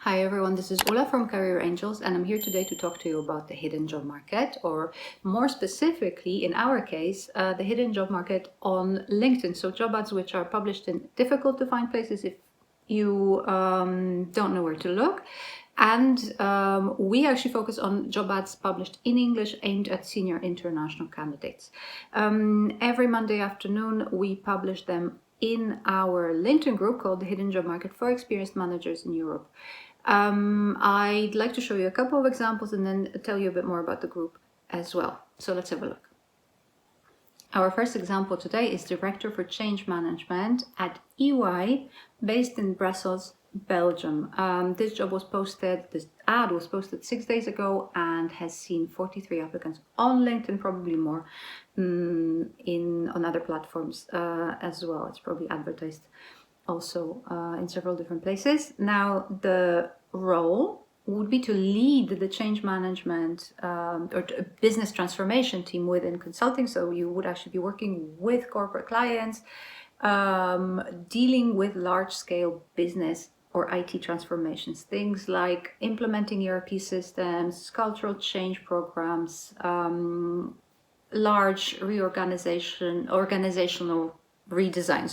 Hi everyone, this is Ola from Career Angels, and I'm here today to talk to you about the hidden job market, or more specifically, in our case, the hidden job market on LinkedIn. So job ads which are published in difficult to find places if you don't know where to look. And we actually focus on job ads published in English aimed at senior international candidates. Every Monday afternoon, we publish them in our LinkedIn group called the Hidden Job Market for Experienced Managers in Europe. I'd like to show you a couple of examples and then tell you a bit more about the group as well. So let's have a look. Our first example today is Director for Change Management at EY, based in Brussels, Belgium. This ad was posted 6 days ago and has seen 43 applicants on LinkedIn, probably more on other platforms as well. It's probably advertised also in several different places. Now, the role would be to lead the change management or business transformation team within consulting. So you would actually be working with corporate clients, dealing with large-scale business or IT transformations, things like implementing ERP systems, cultural change programs, large organizational redesign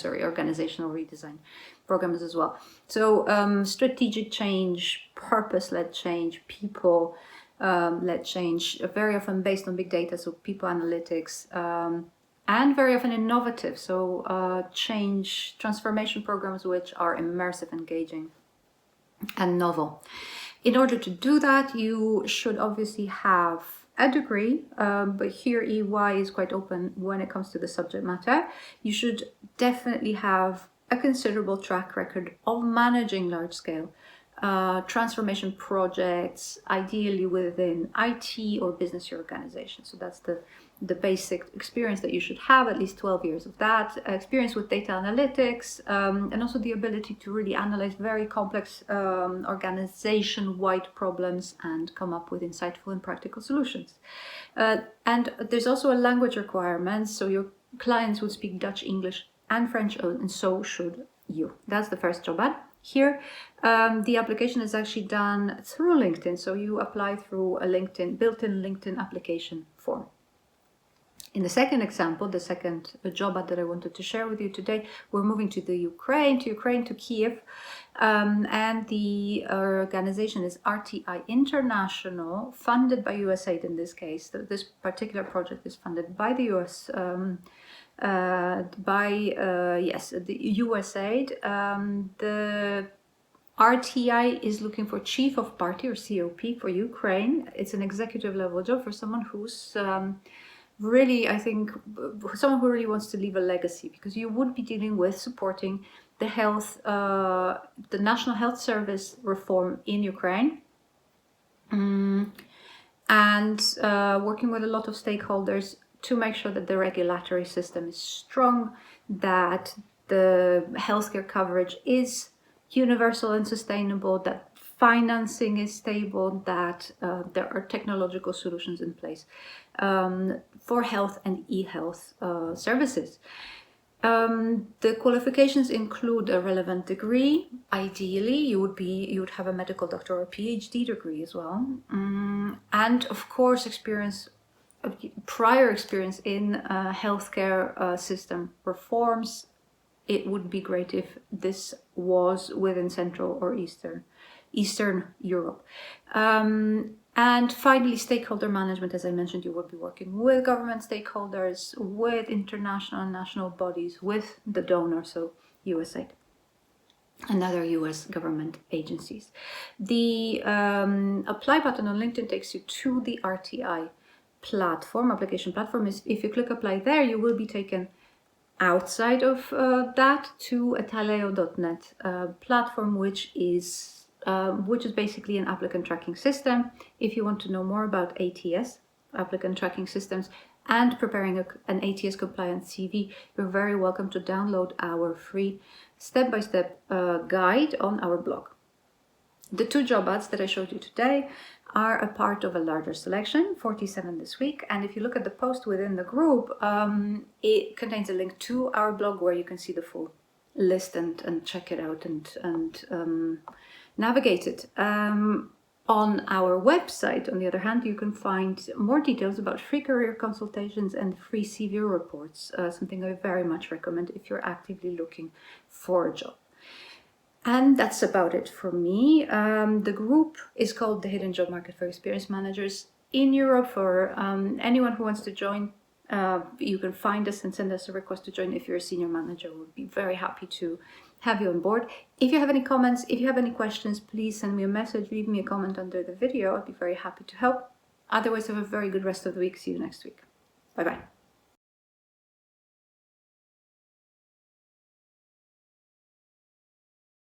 programs as well. So strategic change, purpose-led change, people-led change, very often based on big data, so people analytics, and very often innovative, so change transformation programs which are immersive, engaging, and novel. In order to do that, you should obviously have a degree, but here EY is quite open when it comes to the subject matter. You should definitely have a considerable track record of managing large-scale transformation projects, ideally within IT or business organization. So that's the basic experience that you should have, at least 12 years of that, experience with data analytics, and also the ability to really analyze very complex organization-wide problems and come up with insightful and practical solutions. And there's also a language requirement, so your clients would speak Dutch, English, and French, and so should you. That's the first job ad. Here, the application is actually done through LinkedIn, so you apply through a built-in LinkedIn application form. In the second example, the second job ad that I wanted to share with you today, we're moving to Ukraine, to Kiev, and the organization is RTI International, funded by USAID in this case. This particular project is funded by the US, the USAID. The RTI is looking for Chief of Party, or COP, for Ukraine. It's an executive level job for someone who's really, I think, someone who really wants to leave a legacy, because you would be dealing with supporting the National Health Service reform in Ukraine, and working with a lot of stakeholders to make sure that the regulatory system is strong, that the healthcare coverage is universal and sustainable, that financing is stable, that there are technological solutions in place for health and e-health services. The qualifications include a relevant degree. Ideally, you would have a medical doctor or a PhD degree as well, and of course, prior experience in healthcare system reforms. It would be great if this was within Central or Eastern Europe. And finally, stakeholder management. As I mentioned, you will be working with government stakeholders, with international and national bodies, with the donor, so USAID, and other US government agencies. The apply button on LinkedIn takes you to the RTI application platform. If you click apply there, you will be taken outside of that to a taleo.net platform, which is basically an applicant tracking system. If you want to know more about ATS, applicant tracking systems, and preparing an ATS compliant CV, you're very welcome to download our free step-by-step guide on our blog. The two job ads that I showed you today are a part of a larger selection, 47 this week. And if you look at the post within the group, it contains a link to our blog where you can see the full list and check it out and navigate it. On our website, on the other hand, you can find more details about free career consultations and free CV reports, something I very much recommend if you're actively looking for a job. And that's about it for me. The group is called the Hidden Job Market for Experienced Managers in Europe. For anyone who wants to join, you can find us and send us a request to join. If you're a senior manager, we'll be very happy to have you on board. If you have any comments, if you have any questions, please send me a message, leave me a comment under the video. I'd be very happy to help. Otherwise, have a very good rest of the week. See you next week. Bye-bye.